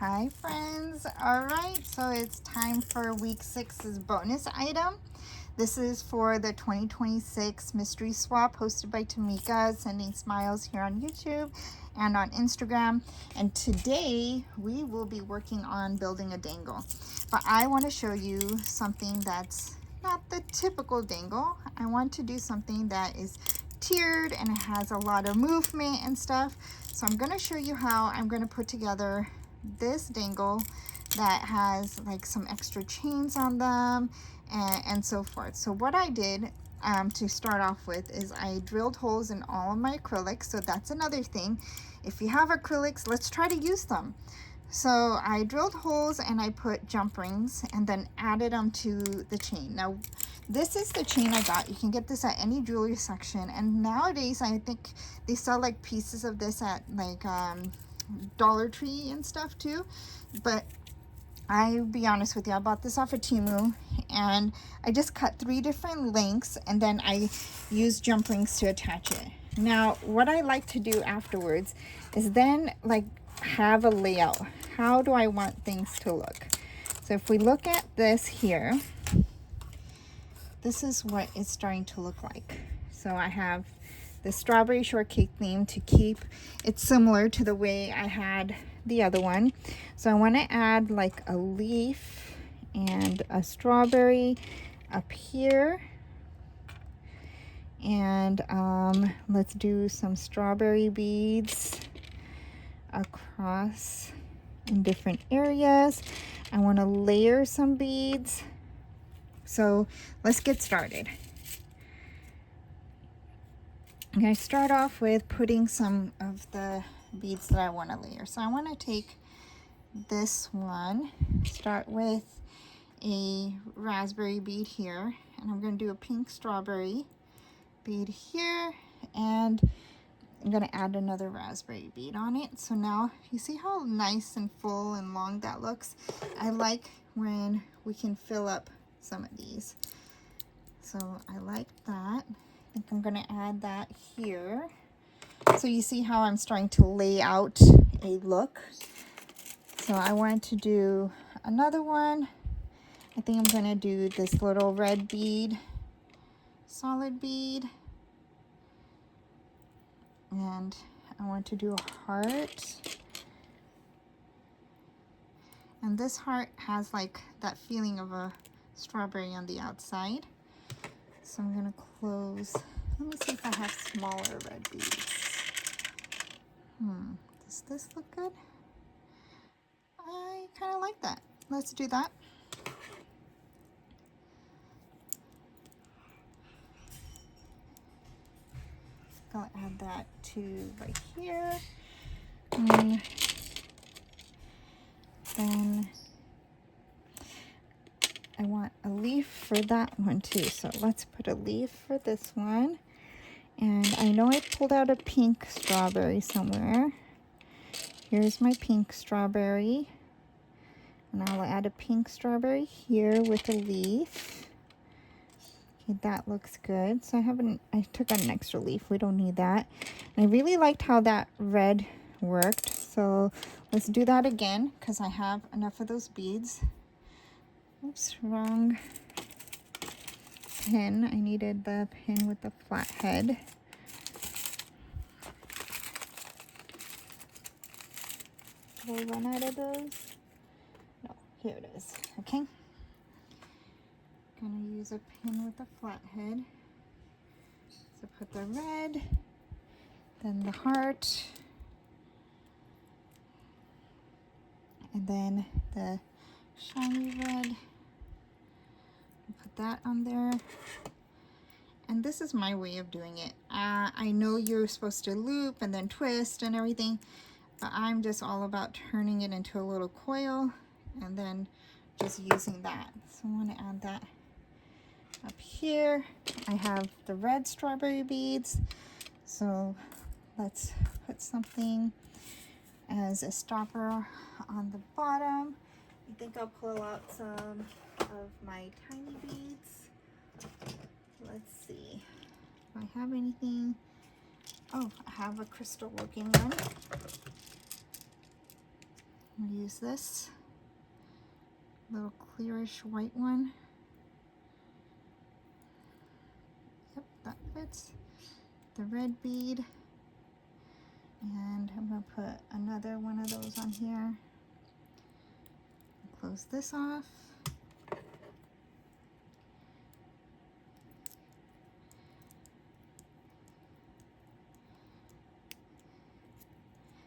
Hi friends. All right, so it's time for week 6's bonus item. This is for the 2026 mystery swap hosted by Tamika, sending smiles here on YouTube and on Instagram. And today we will be working on building a dangle, but I want to show you something that's not the typical dangle. I want to do something that is tiered and it has a lot of movement and stuff. So I'm going to show you how I'm going to put together this dangle that has like some extra chains on them and so forth. So what I did to start off with is I drilled holes in all of my acrylics. So that's another thing. If you have acrylics, let's try to use them. So I drilled holes and I put jump rings and then added them to the chain. Now this is the chain I got. You can get this at any jewelry section, and nowadays I think they sell like pieces of this at like Dollar Tree and stuff too. But I'll be honest with you, I bought this off of Temu and I just cut 3 different lengths and then I used jump rings to attach it. Now what I like to do afterwards is then like have a layout. How do I want things to look? So if we look at this here, this is what it's starting to look like. So I have the strawberry shortcake theme to keep it similar to the way I had the other one. So I want to add like a leaf and a strawberry up here, and let's do some strawberry beads across in different areas. I want to layer some beads. So let's get started. I'm going to start off with putting some of the beads that I want to layer. So I want to take this one, start with a raspberry bead here, and I'm going to do a pink strawberry bead here, and I'm going to add another raspberry bead on it. So now you see how nice and full and long that looks? I like when we can fill up some of these. So I like that. I think I'm going to add that here. So you see how I'm starting to lay out a look. So I wanted to do another one. I think I'm going to do this little red bead, solid bead. And I want to do a heart. And this heart has like that feeling of a strawberry on the outside. So I'm going to close. Let me see if I have smaller red beads. Does this look good? I kind of like that. Let's do that. I'll add that to right here. And then I want a leaf for that one too. So let's put a leaf for this one. And I know I pulled out a pink strawberry somewhere. Here's my pink strawberry. And I'll add a pink strawberry here with a leaf. Okay, that looks good. So I took out an extra leaf. We don't need that. And I really liked how that red worked. So let's do that again because I have enough of those beads. Oops, wrong pin. I needed the pin with the flat head. Did I run out of those? No, here it is. Okay. Gonna use a pin with a flat head. So put the red, then the heart, and then the shiny red. Put that on there. And this is my way of doing it. I know you're supposed to loop and then twist and everything, but I'm just all about turning it into a little coil and then just using that. So I want to add that up here. I have the red strawberry beads, so let's put something as a stopper on the bottom. I think I'll pull out some of my tiny beads. Let's see if I have anything. Oh, I have a crystal looking one. I'm gonna use this little clearish white one. Yep, that fits. The red bead. And I'm gonna put another one of those on here. Close this off.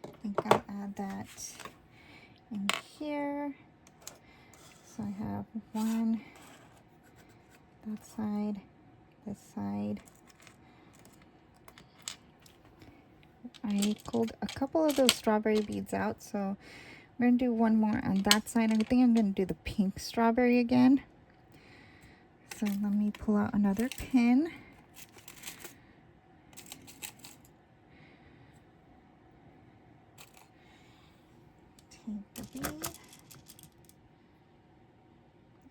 I think I'll add that in here. So I have one, that side, this side. I pulled a couple of those strawberry beads out, so we're gonna do one more on that side. I think I'm gonna do the pink strawberry again. So let me pull out another pin. Take the bead.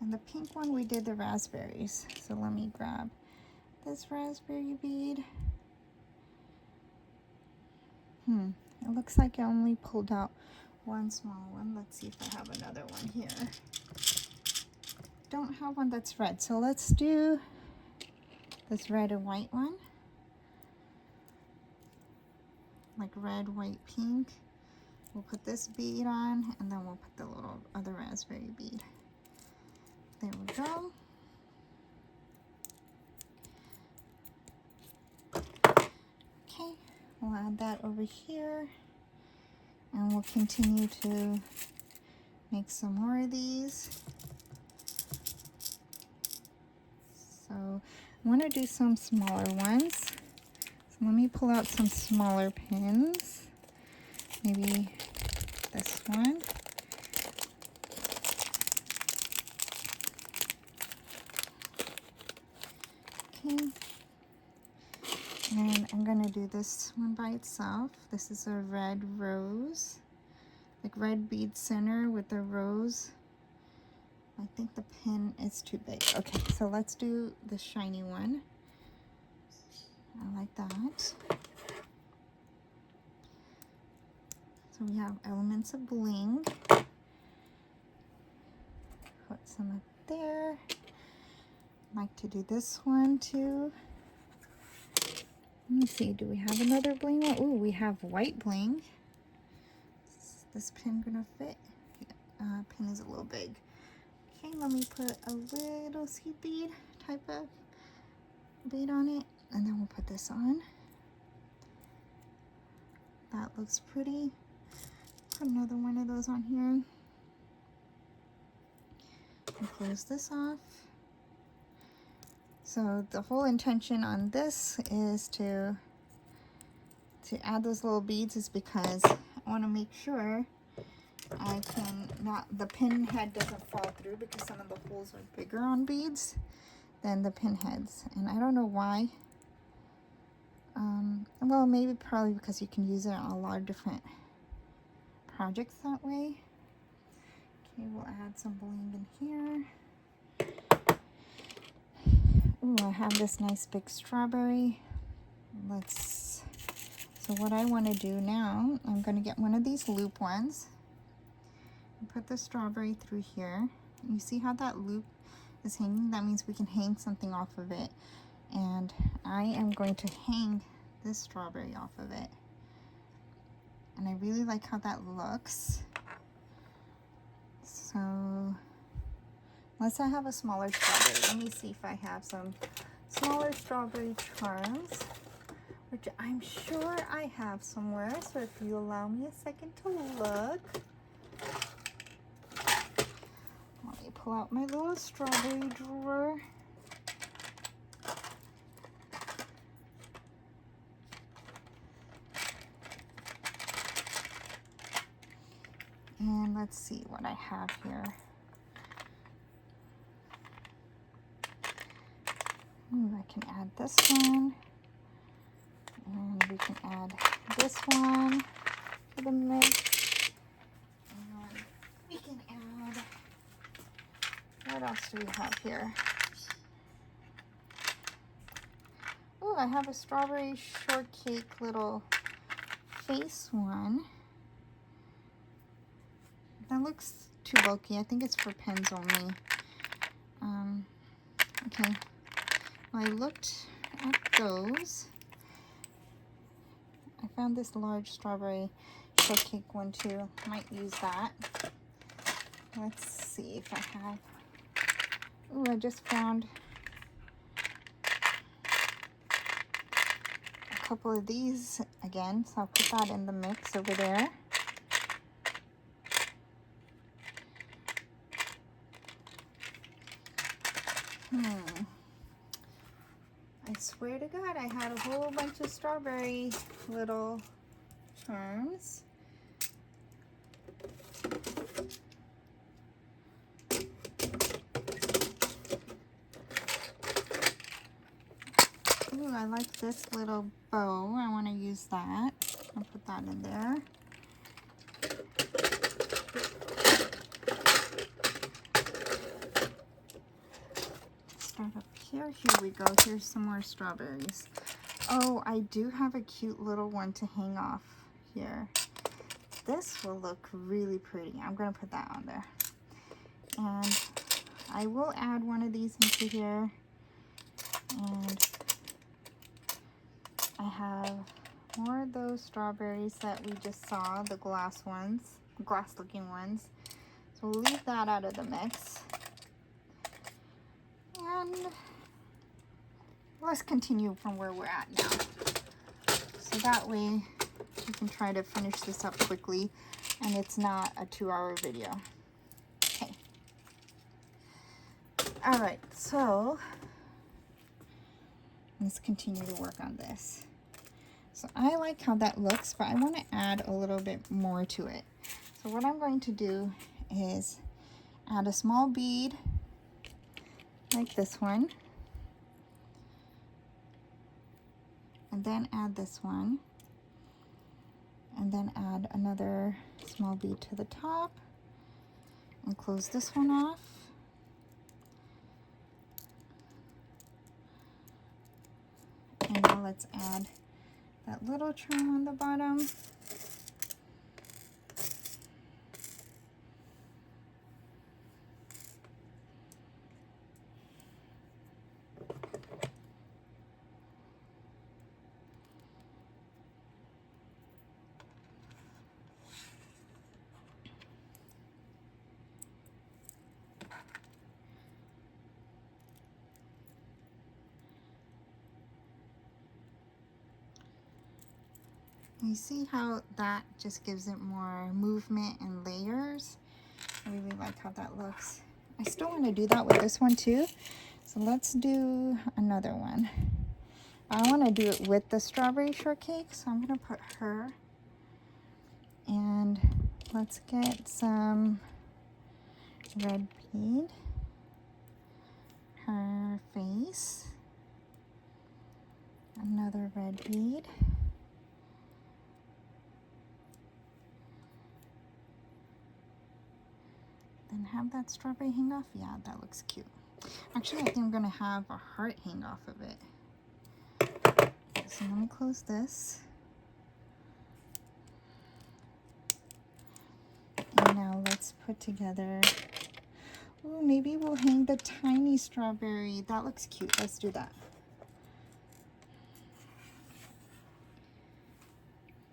And the pink one, we did the raspberries. So let me grab this raspberry bead. It looks like I only pulled out one small one. Let's see if I have another one here. Don't have one that's red, so let's do this red and white one. Like red, white, pink. We'll put this bead on, and then we'll put the little other raspberry bead. There we go. Okay, we'll add that over here, and we'll continue to make some more of these. So I want to do some smaller ones. So let me pull out some smaller pins. Maybe this one. Okay. And I'm going to do this one by itself. This is a red rose. Like red bead center with a rose. I think the pin is too big. Okay, so let's do the shiny one. I like that. So we have elements of bling. Put some up there. I like to do this one too. Let me see, do we have another bling one? Ooh, we have white bling. Is this pin gonna fit? Yeah, pin is a little big. Okay, let me put a little seed bead type of bead on it, and then we'll put this on. That looks pretty. Put another one of those on here. And close this off. So the whole intention on this is to add those little beads is because I want to make sure I can not, the pin head doesn't fall through, because some of the holes are bigger on beads than the pin heads, and I don't know why. Well, maybe probably because you can use it on a lot of different projects that way. Okay, we'll add some bling in here. Ooh, I have this nice big strawberry. So what I want to do now, I'm going to get one of these loop ones and put the strawberry through here. You see how that loop is hanging? That means we can hang something off of it. And I am going to hang this strawberry off of it. And I really like how that looks. So, unless I have a smaller strawberry, let me see if I have some smaller strawberry charms, which I'm sure I have somewhere. So if you allow me a second to look. Let me pull out my little strawberry drawer. And let's see what I have here. Ooh, I can add this one. And we can add this one to the mix. And we can add, what else do we have here? Oh, I have a strawberry shortcake little face one. that looks too bulky. I think it's for pens only. Okay, well, I looked at those. I found this large strawberry shortcake one too. Might use that. Let's see if I have. Ooh, I just found a couple of these again, so I'll put that in the mix over there. I swear to God, I had a whole bunch of strawberry little charms. Ooh, I like this little bow. I want to use that. I'll put that in there. Start up here. Here we go. Here's some more strawberries. Oh, I do have a cute little one to hang off here. This will look really pretty. I'm going to put that on there. And I will add one of these into here. And I have more of those strawberries that we just saw, the glass ones, glass looking ones. So we'll leave that out of the mix. And let's continue from where we're at now. So that way we can try to finish this up quickly and it's not a 2-hour video. Okay. All right, so let's continue to work on this. So I like how that looks, but I want to add a little bit more to it. So what I'm going to do is add a small bead like this one, and then add this one, and then add another small bead to the top and close this one off. And now let's add that little charm on the bottom. You see how that just gives it more movement and layers? I really like how that looks. I still want to do that with this one too. So let's do another one. I want to do it with the strawberry shortcake, so I'm going to put her. And let's get some red bead. Her face. Another red bead. And have that strawberry hang off. Yeah, that looks cute. Actually, I think I'm gonna have a heart hang off of it. So let me close this. And now let's put together. Oh, maybe we'll hang the tiny strawberry. That looks cute. Let's do that.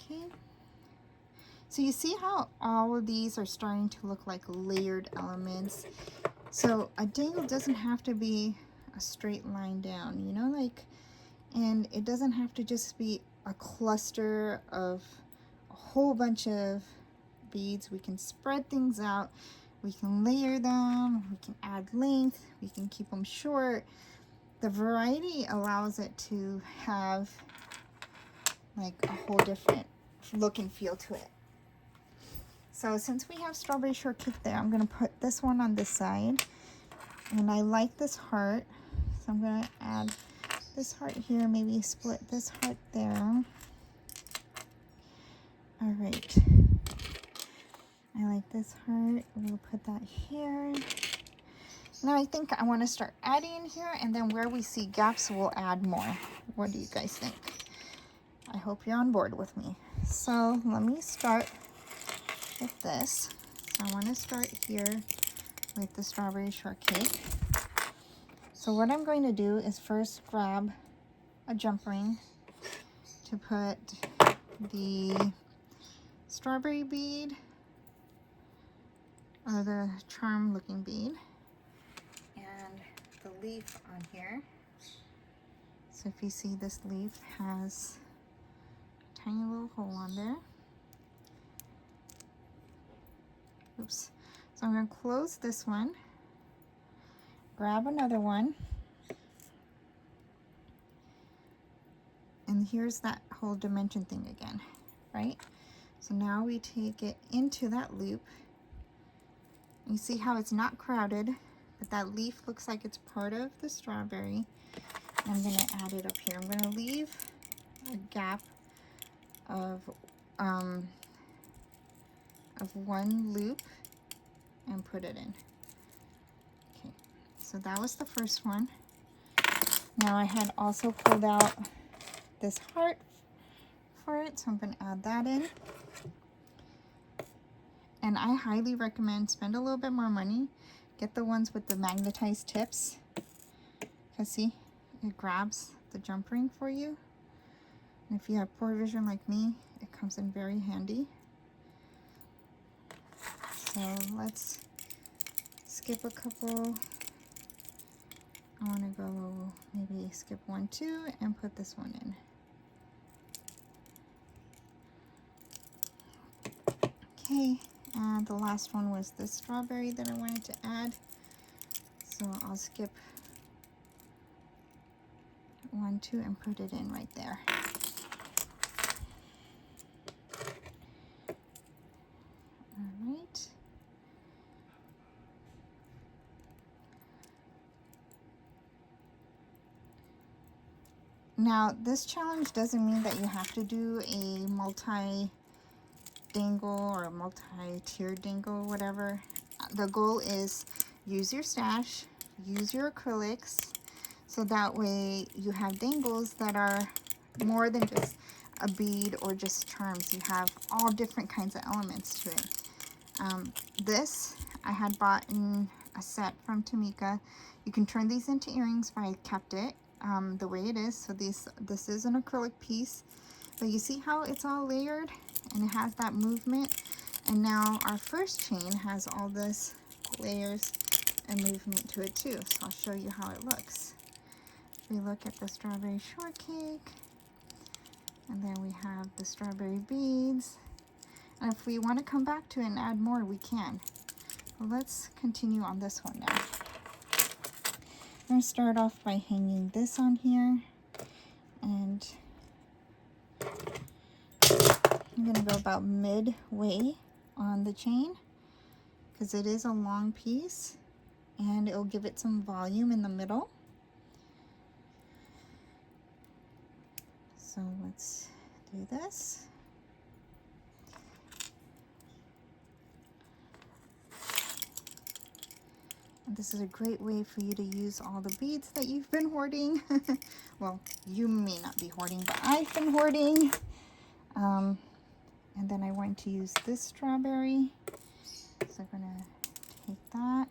Okay. So you see how all of these are starting to look like layered elements. So a dangle doesn't have to be a straight line down, you know, like, and it doesn't have to just be a cluster of a whole bunch of beads. We can spread things out. We can layer them. We can add length. We can keep them short. The variety allows it to have like a whole different look and feel to it. So since we have strawberry shortcake there, I'm going to put this one on this side. And I like this heart. So I'm going to add this heart here, maybe split this heart there. All right. I like this heart. We'll put that here. Now I think I want to start adding here, and then where we see gaps, we'll add more. What do you guys think? I hope you're on board with me. So let me start with this. So So I want to start here with the strawberry shortcake. So what I'm going to do is first grab a jump ring to put the strawberry bead, or the charm looking bead, and the leaf on here. So if you see, this leaf has a tiny little hole on there. Oops. So I'm going to close this one, grab another one, and here's that whole dimension thing again, right? So now we take it into that loop. You see how it's not crowded, but that leaf looks like it's part of the strawberry. I'm going to add it up here. I'm going to leave a gap of one loop and put it in. Okay, so that was the first one. Now I had also pulled out this heart for it, so I'm going to add that in. And I highly recommend spend a little bit more money. Get the ones with the magnetized tips. Because see, it grabs the jump ring for you. And if you have poor vision like me, it comes in very handy. So let's skip a couple. I want to go maybe skip 1, 2, and put this one in. Okay, and the last one was the strawberry that I wanted to add. So I'll skip 1, 2, and put it in right there. All right. Now, this challenge doesn't mean that you have to do a multi-dangle or multi-tier dangle, whatever. The goal is use your stash, use your acrylics, so that way you have dangles that are more than just a bead or just charms. You have all different kinds of elements to it. This, I had bought in a set from Tamika. You can turn these into earrings, but I kept it the way it is. So this is an acrylic piece, but you see how it's all layered and it has that movement. And now our first chain has all this layers and movement to it too. So I'll show you how it looks. We look at the strawberry shortcake, and then we have the strawberry beads. And if we want to come back to it and add more, we can. Well, let's continue on this one now. I'm going to start off by hanging this on here, and I'm going to go about midway on the chain because it is a long piece and it will give it some volume in the middle. So let's do this. And this is a great way for you to use all the beads that you've been hoarding. Well, you may not be hoarding, but I've been hoarding. And then I want to use this strawberry. So I'm going to take that.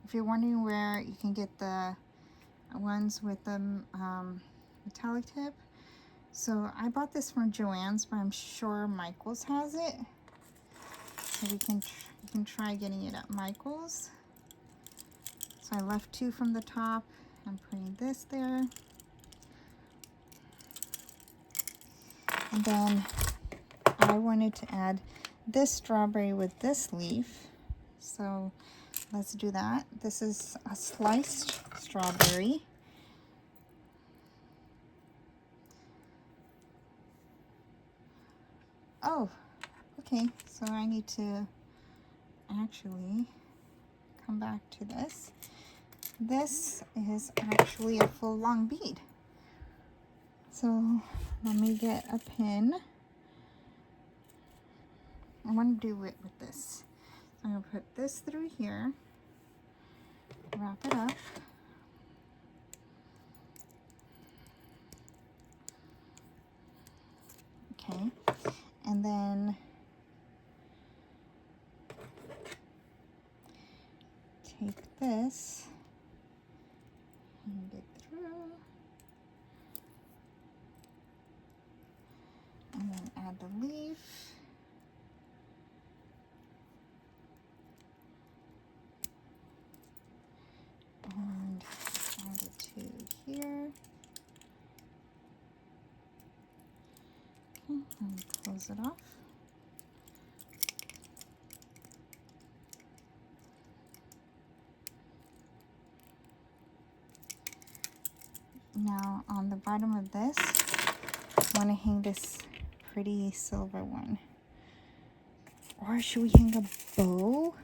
If you're wondering where you can get the ones with the metallic tip, so I bought this from Joann's, but I'm sure Michael's has it. So you can try getting it at Michael's. So I left 2 from the top. I'm putting this there. And then I wanted to add this strawberry with this leaf. So let's do that. This is a sliced strawberry. Oh, okay. So I need to actually come back to this. This is actually a full long bead. So let me get a pin. I want to do it with this. I'm going to put this through here, wrap it up. Okay, and then this and get through. And then add the leaf. And add it to here. Okay, and close it off. Now on the bottom of this, I want to hang this pretty silver one. Or should we hang a bow?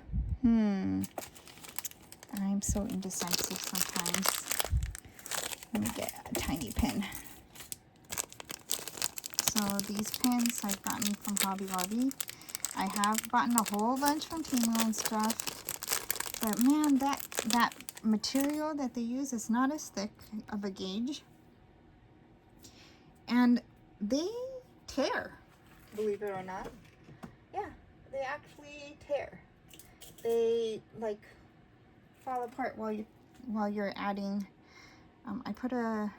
I'm so indecisive sometimes. Let me get a tiny pin. So these pins I've gotten from Hobby Lobby. I have gotten a whole bunch from Temu and stuff. But man, that material that they use is not as thick of a gauge. And they tear, believe it or not. Yeah, they actually tear. They like fall apart while you're adding. I put I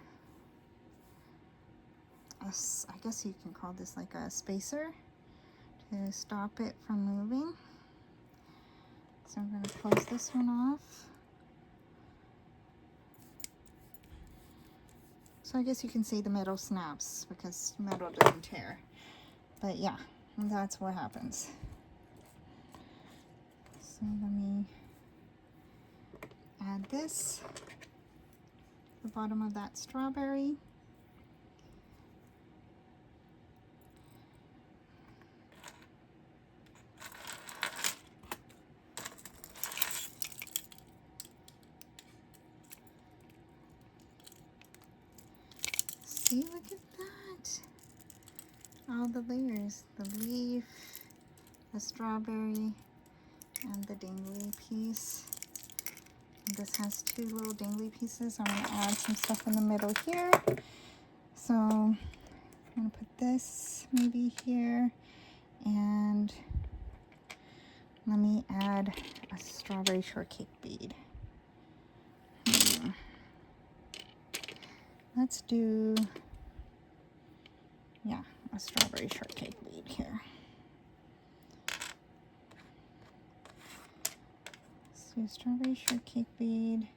guess you can call this like a spacer to stop it from moving. So I'm going to close this one off. So I guess you can see the metal snaps because metal doesn't tear. But yeah, that's what happens. So let me add this to the bottom of that strawberry. See, look at that. All the layers, the leaf, the strawberry, and the dangly piece. And this has two little dangly pieces. I'm going to add some stuff in the middle here. So I'm going to put this maybe here, and let me add a strawberry shortcake bead. Let's do, yeah, a strawberry shortcake bead here. So strawberry shortcake bead.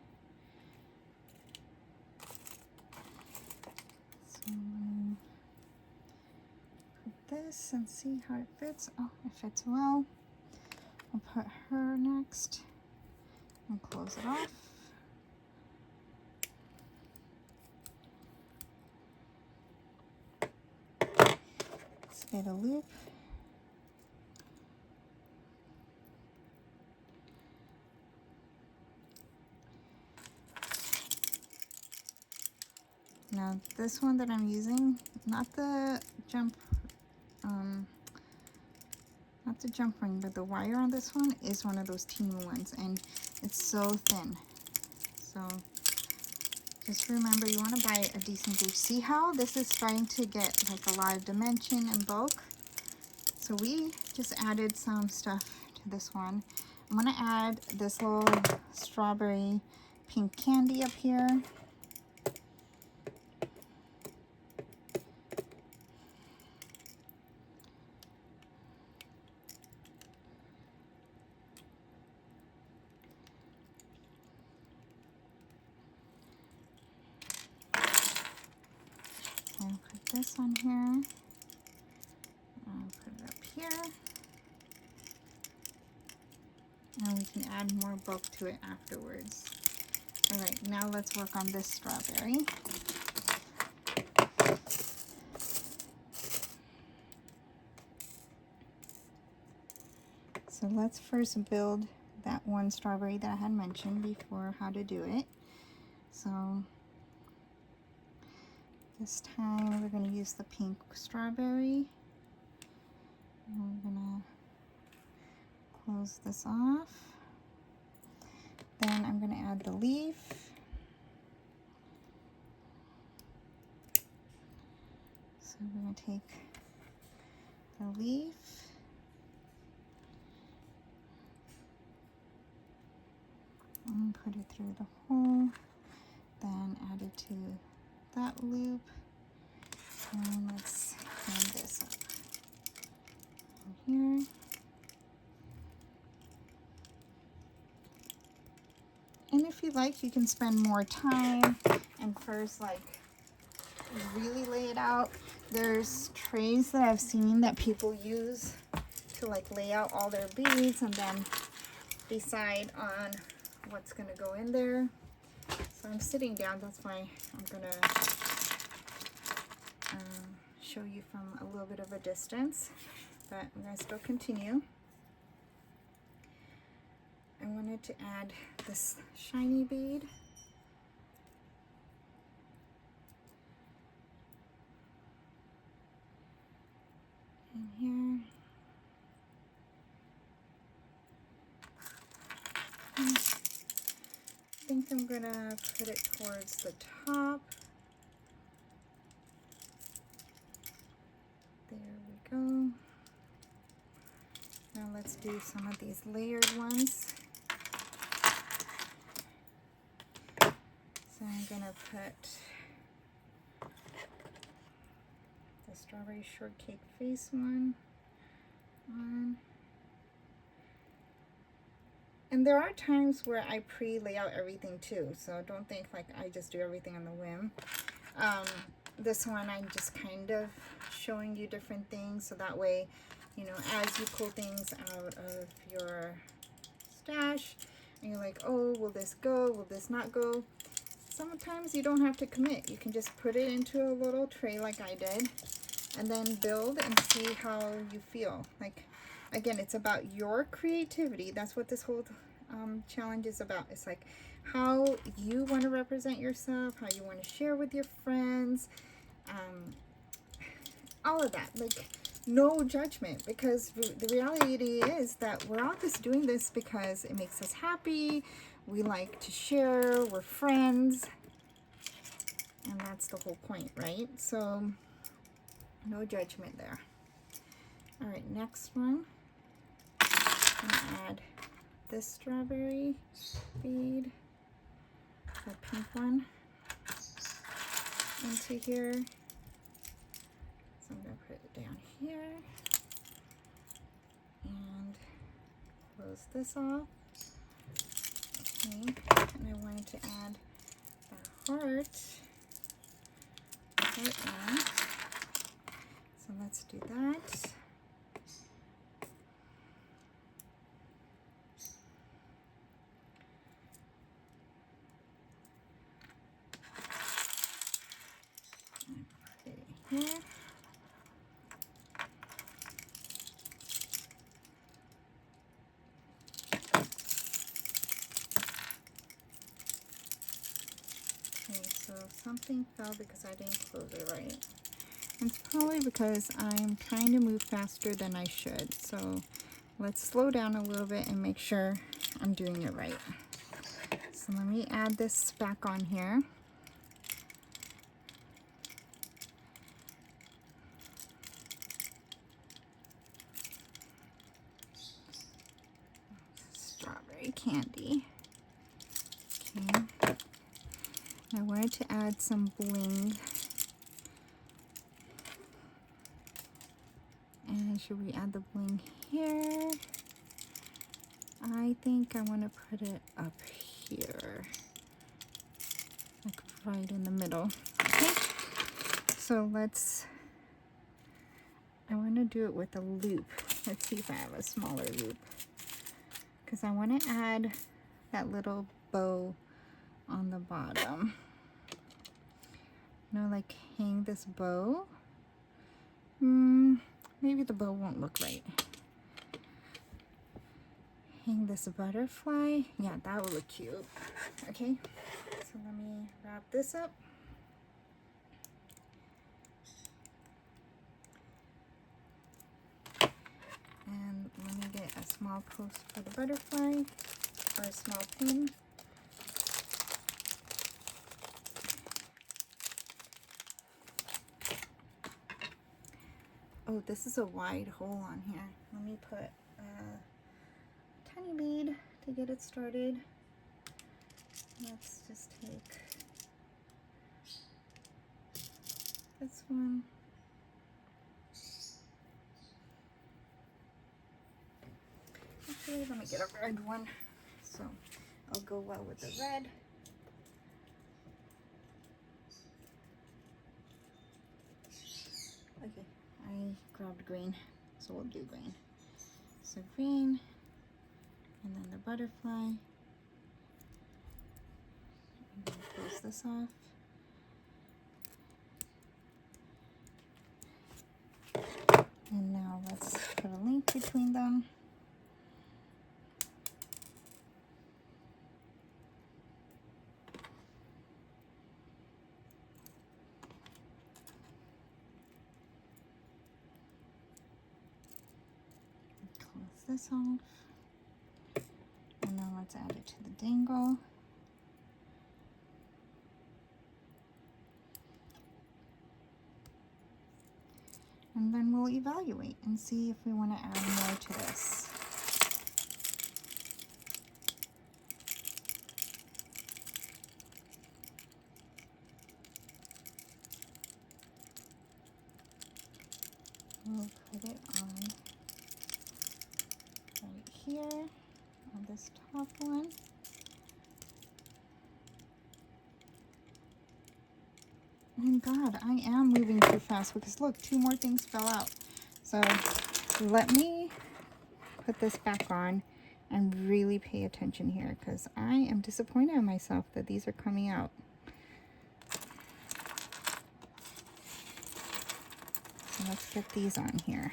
So let me put this and see how it fits. Oh, it fits well. I'll put her next and close it off. Let's get a loop. Now this one that I'm using, not the jump ring, but the wire on this one is one of those Temu ones, and it's so thin. So just remember, you want to buy a decent gauge. See how this is starting to get like a lot of dimension and bulk? So we just added some stuff to this one. I'm going to add this little strawberry pink candy up here. I'll put this on here. I'll put it up here. And we can add more bulk to it afterwards. All right, now let's work on this strawberry. So let's first build that one strawberry that I had mentioned before, how to do it. So this time we're going to use the pink strawberry. And we're going to close this off. Then I'm going to add the leaf. So we're going to take the leaf. and put it through the hole, then add it to that loop, and let's hang this up here. And if you like, you can spend more time and first like really lay it out. There's trays that I've seen that people use to like lay out all their beads and then decide on what's gonna go in there. So I'm sitting down, that's why I'm gonna show you from a little bit of a distance, but I'm gonna still continue. I wanted to add this shiny bead. In here. I think I'm gonna put it towards the top. There we go. Now let's do some of these layered ones. So I'm gonna put the strawberry shortcake face one on. And there are times where I pre-lay out everything too, so don't think like I just do everything on the whim. This one I'm just kind of showing you different things, so that way, you know, as you pull things out of your stash and you're like, oh, will this go, will this not go? Sometimes you don't have to commit. You can just put it into a little tray like I did and then build and see how you feel. Like, again, it's about your creativity. That's what this whole challenge is about. It's like how you want to represent yourself, how you want to share with your friends, all of that. Like, no judgment, because the reality is that we're all just doing this because it makes us happy. We like to share, we're friends, and that's the whole point, right? So no judgment there. All right, next one. I'm gonna add this strawberry bead, the pink one, into here. So I'm gonna put it down here and close this off. Okay, and I wanted to add the heart one. So let's do that. Put it in here. Okay, so something fell because I didn't close it right. It's probably because I'm trying to move faster than I should. So let's slow down a little bit and make sure I'm doing it right. So let me add this back on here. Strawberry candy. Okay. I wanted to add some bling. And should we add the bling here? I think I want to put it up here, like right in the middle. Okay, so I want to do it with a loop. Let's see if I have a smaller loop, because I want to add that little bow on the bottom. You know, like hang this bow. Maybe the bow won't look right. Hang this butterfly. Yeah, that would look cute. Okay, so let me wrap this up. And let me get a small post for the butterfly, or a small pin. Oh, this is a wide hole on here. Let me put a tiny bead to get it started. Let's just take this one. Actually, let me get a red one, so I'll go well with the red. Okay, I grabbed green, so we'll do green. So green, and then the butterfly. Close this off. And now let's put a link between them. Close this off. And now let's add it to the dangle. And then we'll evaluate and see if we want to add more to this. We'll put it on right here on this top one. And God, I am moving too fast because look, 2 more things fell out. So let me put this back on and really pay attention here because I am disappointed in myself that these are coming out. So let's get these on here.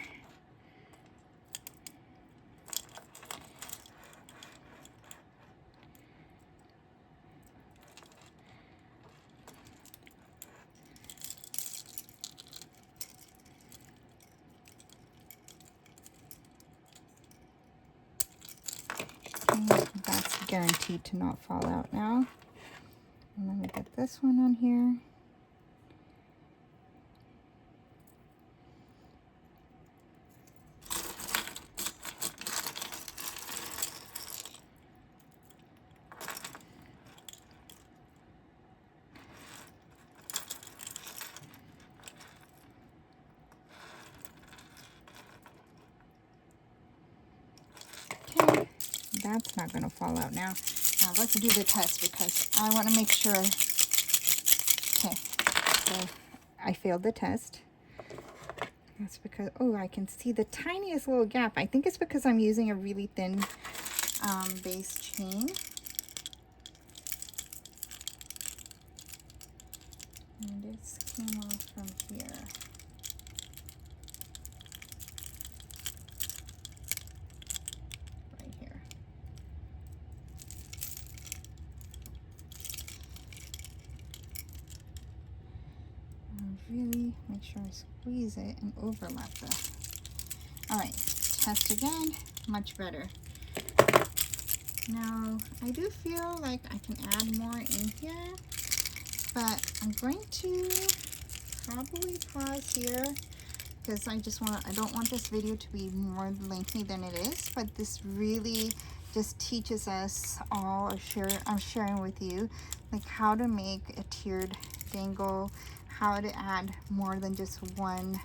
That's guaranteed to not fall out now. And let me get this one on here. Okay, that's not going to fall out now. Now let's do the test because I want to make sure. Okay, so I failed the test. That's because, oh, I can see the tiniest little gap. I think it's because I'm using a really thin base chain. And this came off from here. Right here. And really make sure I squeeze it and overlap this. All right, test again, much better. Now, I do feel like I can add more in here, but I'm going to probably pause here because I don't want this video to be more lengthy than it is, but this really just teaches us all, I'm sharing with you, like how to make a tiered dangle, how to add more than just one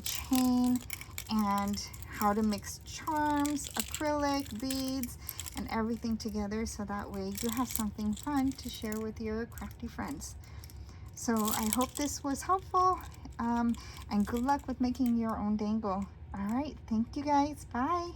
chain, and how to mix charms, acrylic, beads, and everything together so that way you have something fun to share with your crafty friends. So I hope this was helpful, and good luck with making your own dangle. All right, thank you guys. Bye.